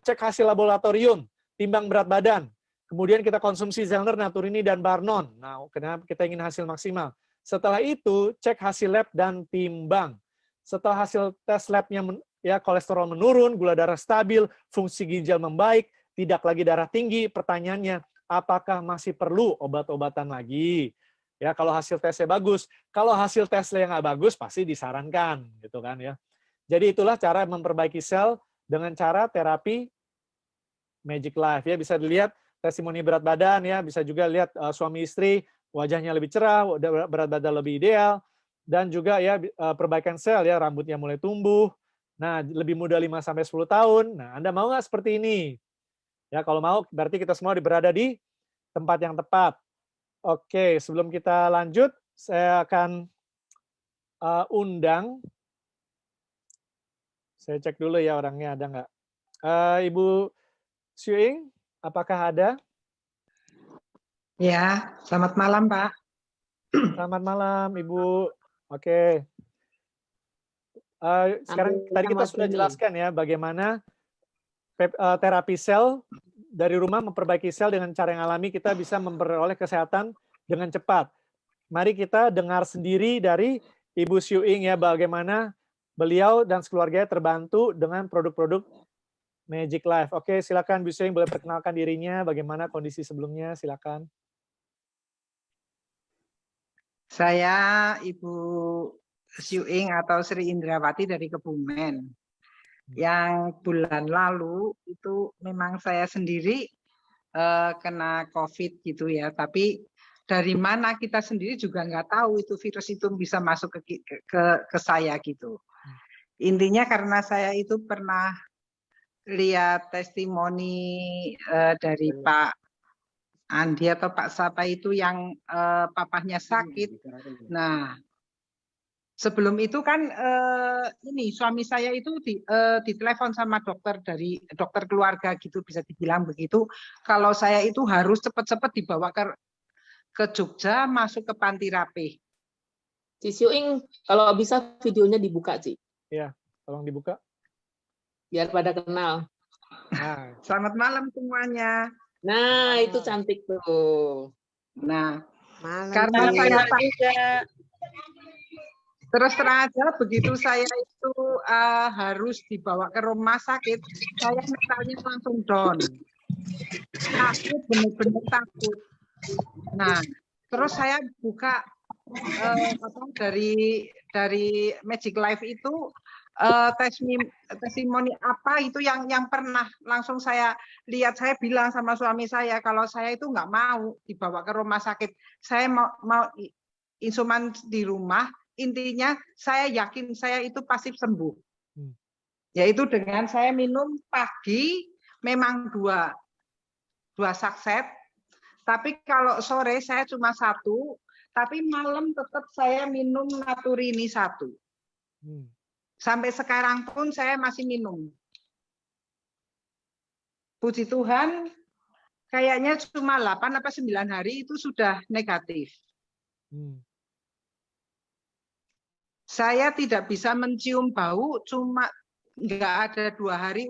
cek hasil laboratorium, timbang berat badan. Kemudian kita konsumsi Zellner, Naturini, dan Barnon. Nah, kenapa kita ingin hasil maksimal? Setelah itu, cek hasil lab dan timbang. Setelah hasil tes labnya ya kolesterol menurun, gula darah stabil, fungsi ginjal membaik, tidak lagi darah tinggi, pertanyaannya, apakah masih perlu obat-obatan lagi? Ya, kalau hasil tesnya bagus. Kalau hasil tesnya nggak bagus, pasti disarankan, gitu kan ya. Jadi itulah cara memperbaiki sel dengan cara terapi Magic Life. Ya, bisa dilihat testimoni berat badan ya, bisa juga lihat suami istri wajahnya lebih cerah, berat badan lebih ideal, dan juga ya perbaikan sel ya, rambutnya mulai tumbuh. Nah, lebih muda 5-10 tahun. Nah, Anda mau nggak seperti ini? Ya, kalau mau berarti kita semua berada di tempat yang tepat. Oke, sebelum kita lanjut, saya akan undang. Saya cek dulu ya orangnya ada nggak. Ibu Syuing, apakah ada? Ya, selamat malam, Pak. Selamat malam, Ibu. Oke. Sekarang tadi kita sudah jelaskan ya bagaimana terapi sel dari rumah memperbaiki sel dengan cara yang alami kita bisa memperoleh kesehatan dengan cepat. Mari kita dengar sendiri dari Ibu Syuing ya bagaimana beliau dan keluarganya terbantu dengan produk-produk Magic Life. Oke, silakan Bu Syuing boleh perkenalkan dirinya, bagaimana kondisi sebelumnya, silakan. Saya Ibu Syuing atau Sri Indrawati dari Kebumen. Yang bulan lalu itu memang saya sendiri kena COVID gitu ya, tapi dari mana kita sendiri juga nggak tahu itu virus itu bisa masuk ke saya gitu. Intinya karena saya itu pernah lihat testimoni dari Pak Andi atau Pak Sapa itu yang papahnya sakit. Nah, sebelum itu kan ini suami saya itu ditelepon sama dokter dari dokter keluarga gitu, bisa dibilang begitu. Kalau saya itu harus cepat-cepat dibawa ke Jogja, masuk ke Panti Rapih. Ci Syuing, kalau bisa videonya dibuka, Ci. Iya, tolong dibuka. Biar pada kenal. Nah. Selamat malam semuanya. Nah, itu cantik tuh. Nah, malam karena saya terus terang aja begitu saya itu harus dibawa ke rumah sakit, saya mentalnya langsung down. Takut, benar-benar takut. Nah, terus saya buka dari Magic Life itu testimoni apa itu yang pernah langsung saya lihat. Saya bilang sama suami saya kalau saya itu nggak mau dibawa ke rumah sakit, saya mau isoman di rumah. Intinya saya yakin saya itu pasti sembuh, yaitu dengan saya minum pagi memang dua sakset, tapi kalau sore saya cuma 1, tapi malam tetap saya minum Naturini 1. Sampai sekarang pun saya masih minum. Puji Tuhan, kayaknya cuma 8 atau 9 hari itu sudah negatif. Saya tidak bisa mencium bau, cuma nggak ada 2 hari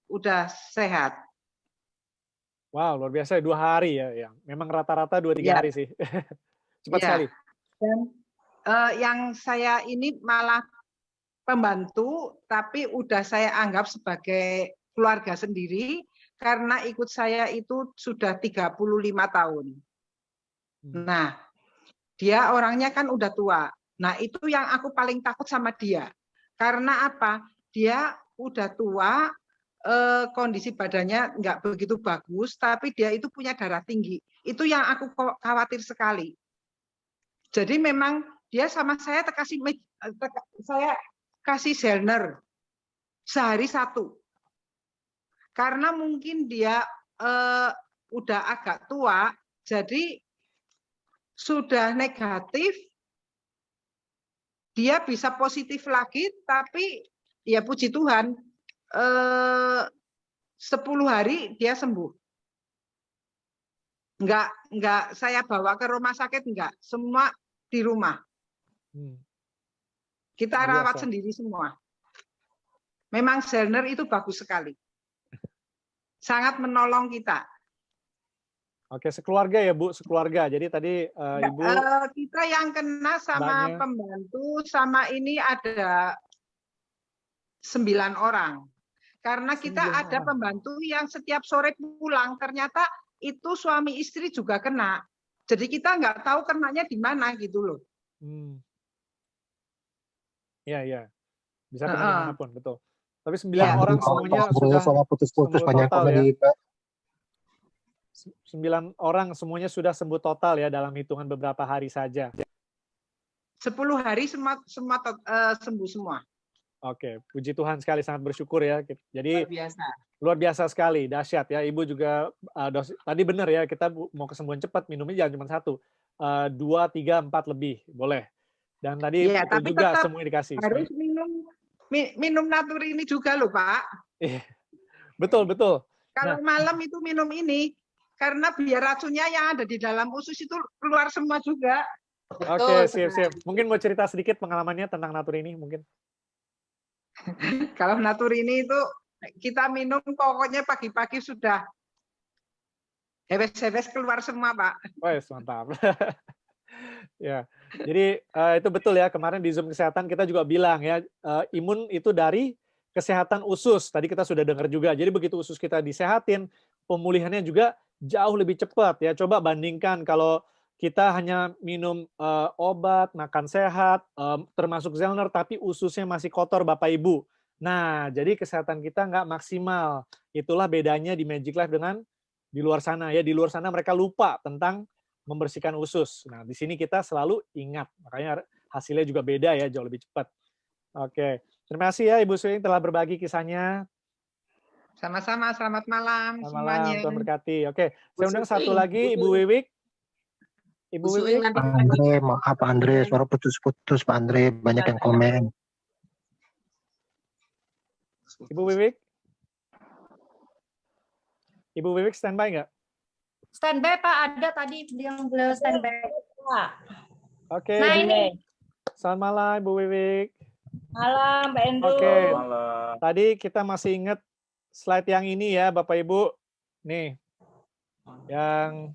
udah sehat. Wow, luar biasa 2 hari ya. Memang rata-rata 2-3 hari sih. Cepat sekali. Dan yang saya ini malah pembantu, tapi udah saya anggap sebagai keluarga sendiri karena ikut saya itu sudah 35 tahun. Nah, dia orangnya kan udah tua. Nah, itu yang aku paling takut sama dia. Karena apa? Dia udah tua, kondisi badannya nggak begitu bagus, tapi dia itu punya darah tinggi. Itu yang aku khawatir sekali. Jadi memang dia sama saya saya kasih Zellner sehari 1. Karena mungkin dia udah agak tua, jadi sudah negatif, dia bisa positif lagi, tapi ya puji Tuhan 10 hari dia sembuh. Enggak saya bawa ke rumah sakit, enggak, semua di rumah. Kita rawat sendiri semua. Memang Zellner itu bagus sekali. sangat menolong kita. Oke, sekeluarga ya Bu, sekeluarga. Jadi tadi Ibu kita yang kena sama mbaknya. pembantu sama ini ada 9 orang. Karena kita 9 ada orang. pembantu yang setiap sore pulang, ternyata itu suami istri juga kena. Jadi kita nggak tahu kenanya di mana gitu loh. Iya, iya. Bisa kena dimanapun, betul. Tapi 9 Iya. orang semuanya sudah sama putus-putus sembuh banyak total komen ya. di Pak. 9 orang semuanya sudah sembuh total ya dalam hitungan beberapa hari saja. 10 hari semua sembuh semua. Oke, puji Tuhan sekali, sangat bersyukur ya. Jadi Luar biasa. luar biasa sekali, dahsyat ya. Ibu juga tadi benar ya, kita mau kesembuhan cepat, minumnya jangan cuma 1, 2, 3, 4 lebih, boleh. Dan tadi Ya, itu tapi juga tetap semuanya dikasih. harus minum natur ini juga loh Pak. Betul, betul. Kalau malam itu minum ini, karena biar racunnya yang ada di dalam usus itu keluar semua juga. Oke, siap. Mungkin mau cerita sedikit pengalamannya tentang natur ini mungkin. Kalau natur ini itu kita minum pokoknya pagi-pagi sudah hewes-hewes keluar semua Pak. Wes, mantap. Ya, jadi itu betul ya, kemarin di Zoom kesehatan kita juga bilang ya, imun itu dari kesehatan usus. Tadi kita sudah dengar juga. Jadi begitu usus kita disehatin, pemulihannya juga jauh lebih cepat ya. Coba bandingkan kalau kita hanya minum obat, makan sehat, termasuk Zellner, tapi ususnya masih kotor Bapak Ibu. Nah, jadi kesehatan kita nggak maksimal. Itulah bedanya di Magic Life dengan di luar sana ya. Di luar sana mereka lupa tentang membersihkan usus. Nah, di sini kita selalu ingat. Makanya hasilnya juga beda ya, jauh lebih cepat. Oke. Terima kasih ya Ibu Suing telah berbagi kisahnya. Sama-sama, selamat malam Selamat semuanya. malam, Tuhan berkati. Oke, saya undang satu lagi Ibu Wiwik. Ibu Wiwik. Pak Andre, maaf Pak Andre, suara putus-putus Pak Andre, banyak yang komen. Ibu Wiwik. Ibu Wiwik standby nggak? Standby Pak, ada tadi yang beliau standby. Pak. Oke. Nah ini. Selamat malam Ibu Wiwik. Malam Mbak Endro. Oke. Tadi kita masih ingat slide yang ini ya Bapak Ibu. Nih. Yang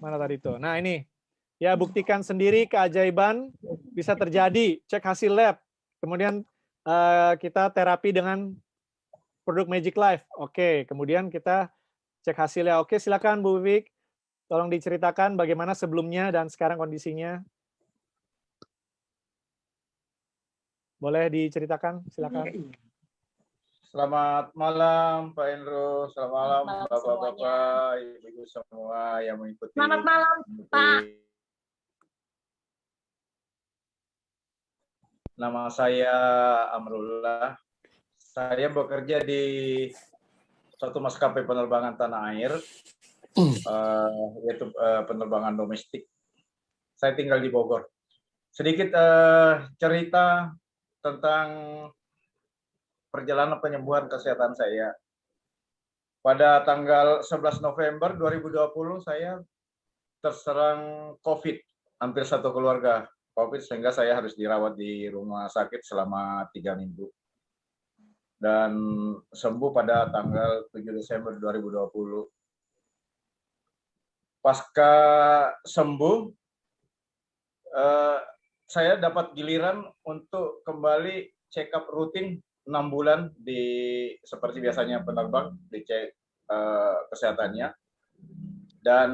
mana tadi itu? Nah ini. Ya buktikan sendiri keajaiban bisa terjadi. Cek hasil lab. Kemudian kita terapi dengan produk Magic Life. Oke. Kemudian kita cek hasilnya. Oke, silakan Bu Wiwik. Tolong diceritakan bagaimana sebelumnya dan sekarang kondisinya. Boleh diceritakan, silakan. Selamat malam Pak Endro, selamat malam Bapak-bapak, Ibu-ibu semua yang mengikuti. Selamat malam Pak. Nama saya Amrullah. Saya bekerja di suatu maskapai penerbangan tanah air, yaitu penerbangan domestik. Saya tinggal di Bogor. Sedikit cerita tentang perjalanan penyembuhan kesehatan saya. Pada tanggal 11 November 2020 saya terserang COVID, hampir satu keluarga COVID, sehingga saya harus dirawat di rumah sakit selama 3 minggu. Dan sembuh pada tanggal 7 Desember 2020. Pasca sembuh, saya dapat giliran untuk kembali check up rutin 6 bulan seperti biasanya penerbang, dicek kesehatannya. Dan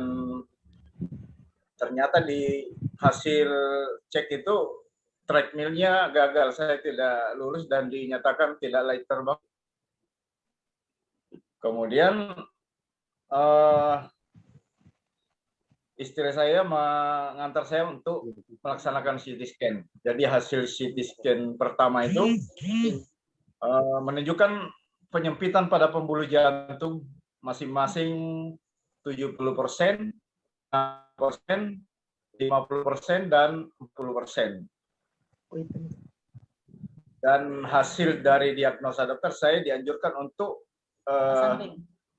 ternyata di hasil cek itu treadmill-nya gagal, saya tidak lurus dan dinyatakan tidak layak terbang. Kemudian istri saya mengantar saya untuk melaksanakan CT scan. Jadi hasil CT scan pertama itu menunjukkan penyempitan pada pembuluh jantung masing-masing 70%, 6%, 50%, dan 40%. Dan hasil dari diagnosa dokter, saya dianjurkan untuk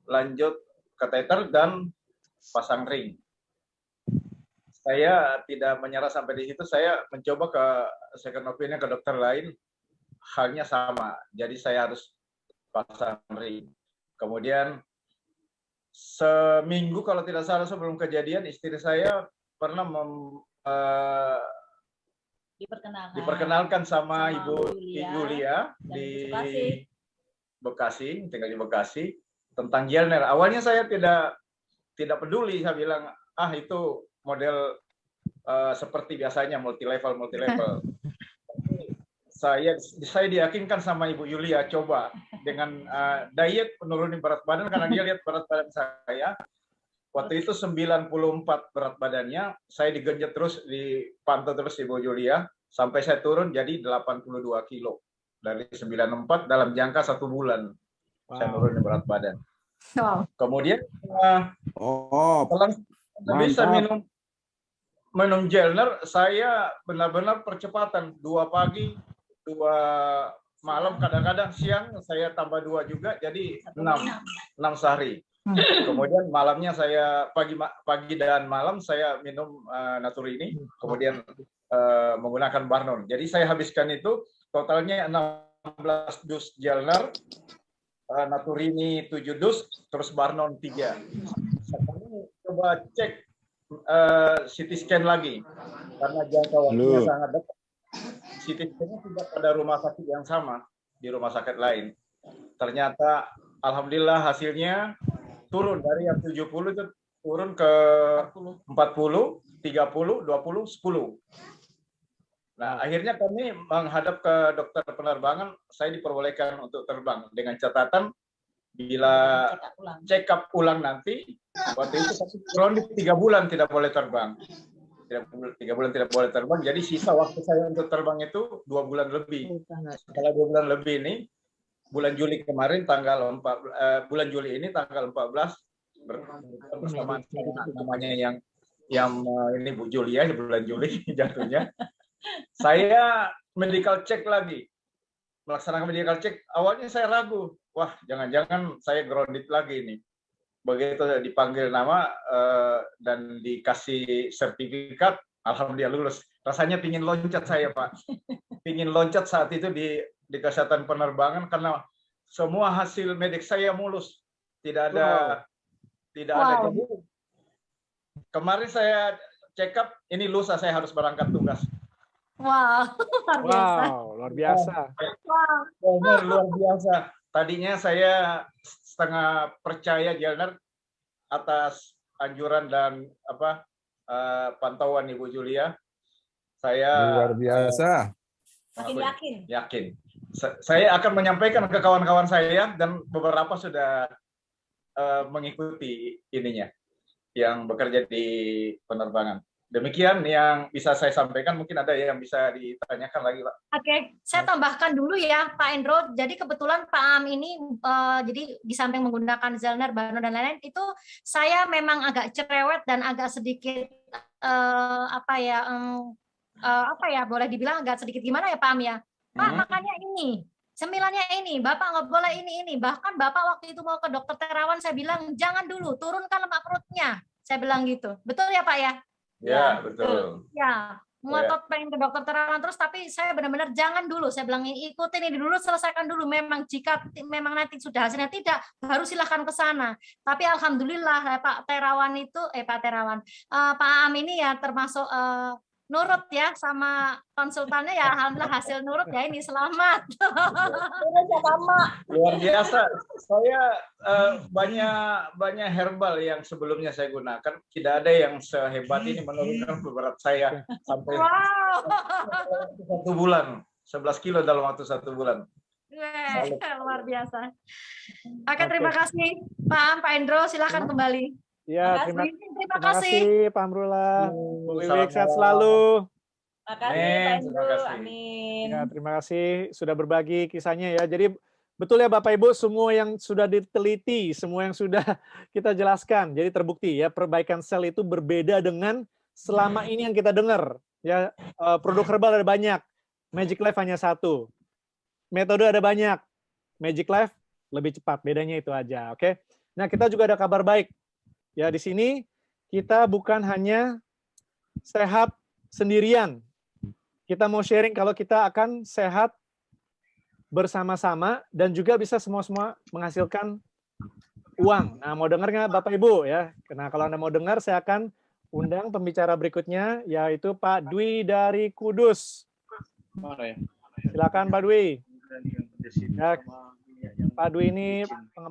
lanjut kateter dan pasang ring. Saya tidak menyerah sampai di situ, saya mencoba ke second opinion ke dokter lain, halnya sama. Jadi saya harus pasang ring. Kemudian seminggu kalau tidak salah sebelum kejadian, istri saya pernah diperkenalkan sama Ibu Yulia di Bekasi, tinggal di Bekasi, tentang gelner. Awalnya saya tidak peduli, saya bilang, itu model seperti biasanya multi level. Saya diyakinkan sama Ibu Yulia, coba dengan diet penurunin berat badan, karena dia lihat berat badan saya. Waktu itu 94 berat badannya, saya digenjot terus, dipantau terus Ibu Yulia, sampai saya turun jadi 82 kilo. Dari 94 dalam jangka 1 bulan, saya nurunin berat badan. Kemudian, setelah bisa minum gelner, saya benar-benar percepatan. 2 pagi, 2 malam, kadang-kadang siang saya tambah 2 juga, jadi 6 sehari. Kemudian malamnya saya pagi dan malam saya minum Naturini, kemudian menggunakan Barnon. Jadi saya habiskan itu totalnya 16 dus gelner, Naturini 7 dus, terus Barnon 3. Sekarang coba cek CT scan lagi, karena jangka waktunya sangat dekat. CT scan-nya tidak pada rumah sakit yang sama, di rumah sakit lain. Ternyata alhamdulillah hasilnya turun dari yang 70 itu turun ke 40, 30, 20, 10. Nah, akhirnya kami menghadap ke dokter penerbangan, saya diperbolehkan untuk terbang dengan catatan bila check up ulang nanti, waktu itu kurang 3 bulan tidak boleh terbang. 3 bulan tidak boleh terbang, jadi sisa waktu saya untuk terbang itu 2 bulan lebih. Setelah 2 bulan lebih ini, bulan Juli kemarin bulan Juli ini tanggal 14 bersama namanya yang ini Bu Julia, bulan Juli jatuhnya. Saya medical check lagi, melaksanakan medical check. Awalnya saya ragu, wah jangan-jangan saya grounded lagi ini. Begitu dipanggil nama dan dikasih sertifikat, alhamdulillah lulus. Rasanya pingin loncat saya, Pak. Pingin loncat saat itu di kesehatan penerbangan, karena semua hasil medik saya mulus, tidak ada. Jadi kemarin saya check up, ini lusa saya harus berangkat tugas. Luar biasa. Luar biasa. Tadinya saya setengah percaya gelner atas anjuran dan pantauan Ibu Julia. Saya luar biasa. Yakin. Saya akan menyampaikan ke kawan-kawan saya, dan beberapa sudah mengikuti ininya, yang bekerja di penerbangan. Demikian yang bisa saya sampaikan, mungkin ada yang bisa ditanyakan lagi, Pak. Oke, saya tambahkan dulu ya, Pak Endro. Jadi kebetulan Pak Am ini, jadi di samping menggunakan gelner, Barnon dan lain-lain, itu saya memang agak cerewet dan agak sedikit boleh dibilang agak sedikit gimana ya Pak Am ya. Pak, makanya ini, cemilannya ini, Bapak nggak boleh ini. Bahkan Bapak waktu itu mau ke dokter Terawan, saya bilang jangan dulu, turunkan lemak perutnya. Saya bilang gitu. Betul ya Pak ya? Ya, betul. Ya, ngotot pengen ke dokter Terawan terus, tapi saya benar-benar jangan dulu. Saya bilang ikutin ini dulu, selesaikan dulu. Memang jika memang nanti sudah hasilnya tidak, baru silahkan ke sana. Tapi alhamdulillah Pak Am ini ya termasuk nurut ya sama konsultannya, ya alhamdulillah hasil nurut ya, ini selamat. Luar biasa. Saya banyak herbal yang sebelumnya saya gunakan, tidak ada yang sehebat ini menurunkan berat saya sampai 1 bulan, 11 kilo dalam waktu 1 bulan. Luar biasa. Oke, terima kasih Pak Endro, silakan kembali. Ya, terima kasih Pak Amrullah. Bu Wiwik, sehat selalu. Terima kasih Pak Endro. Amin. Ya, terima kasih sudah berbagi kisahnya ya. Jadi betul ya Bapak Ibu, semua yang sudah diteliti, semua yang sudah kita jelaskan. Jadi terbukti ya, perbaikan sel itu berbeda dengan selama ini yang kita dengar. Ya, produk herbal ada banyak, Magic Life hanya 1. Metode ada banyak, Magic Life lebih cepat. Bedanya itu aja, oke? Nah, kita juga ada kabar baik. Ya, di sini kita bukan hanya sehat sendirian. Kita mau sharing kalau kita akan sehat bersama-sama dan juga bisa semua-semua menghasilkan uang. Nah, mau dengar nggak Bapak Ibu ya? Nah, kalau Anda mau dengar, saya akan undang pembicara berikutnya, yaitu Pak Dwi dari Kudus. Silakan Pak Dwi. Ya, Pak Dwi ini